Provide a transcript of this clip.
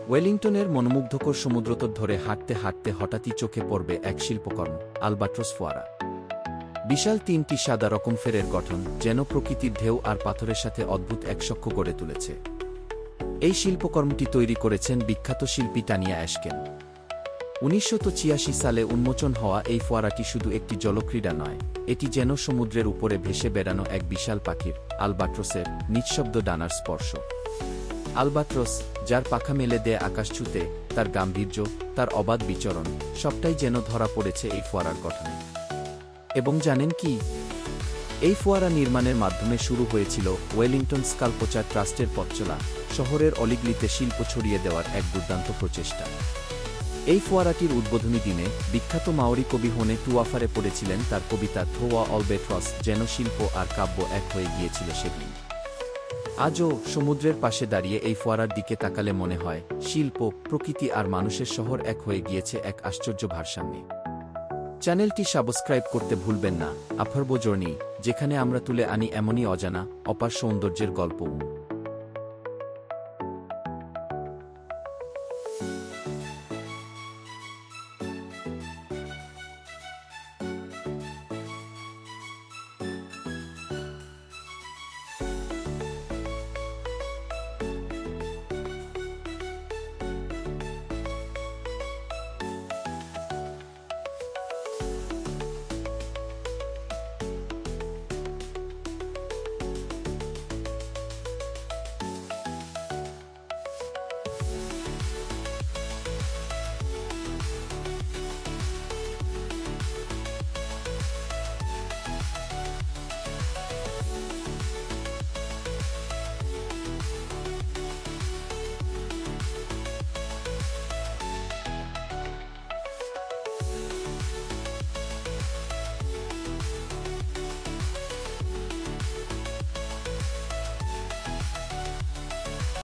ওয়েলিংটনের মনোমুগ্ধকর সমুদ্রতট ধরে হাঁটতে হাঁটতে হঠাৎই চোখে পড়বে এক শিল্পকর্ম, আলবাট্রস ফোয়ারা। বিশাল ৩টি সাদা রকম ফেরের গঠন, যেন প্রকৃতির ঢেউ আর পাথরের সাথে অদ্ভুত এক সখ্য গড়ে তুলেছে। এই শিল্পকর্মটি তৈরি করেছেন বিখ্যাত শিল্পী টানিয়া অ্যাশকেন। ১৯৮৬ সালে উন্মোচন হওয়া এই ফোয়ারাটি শুধু একটি জলক্রীড়া নয়, এটি যেন সমুদ্রের উপরে ভেসে বেড়ানো এক বিশাল পাখির, আলবাট্রসের নিঃশব্দ ডানার স্পর্শ। আলবাট্রস, যার পাখা মেলে দেয় আকাশ ছুঁতে, তার গাম্ভীর্য, তার অবাধ বিচরণ, সবটাই যেন ধরা পড়েছে এই ফোয়ারার গঠনে। এবং জানেন কি? এই ফোয়ারা নির্মাণের মাধ্যমে শুরু হয়েছিল ওয়েলিংটন স্কাল্পচার ট্রাস্টের পথচলা, শহরের অলিগলিতে শিল্প ছড়িয়ে দেওয়ার এক দুর্দান্ত প্রচেষ্টা। এই ফোয়ারাটির উদ্বোধনী দিনে বিখ্যাত মাওরি কবি হোনে টুয়াফারে পড়েছিলেন তার কবিতা থোয়া অলবেট্রস, যেন শিল্প আর কাব্য এক হয়ে গিয়েছিল সেদিন। আজও সমুদ্রের পাশে দাঁড়িয়ে এই ফোয়ারার দিকে তাকালে মনে হয় শিল্প, প্রকৃতি আর মানুষের শহর এক হয়ে গিয়েছে এক আশ্চর্য ভারসাম্যে। চ্যানেলটি সাবস্ক্রাইব করতে ভুলবেন না। আফারবো জার্নি, যেখানে আমরা তুলে আনি এমনই অজানা, অপার সৌন্দর্যের গল্প।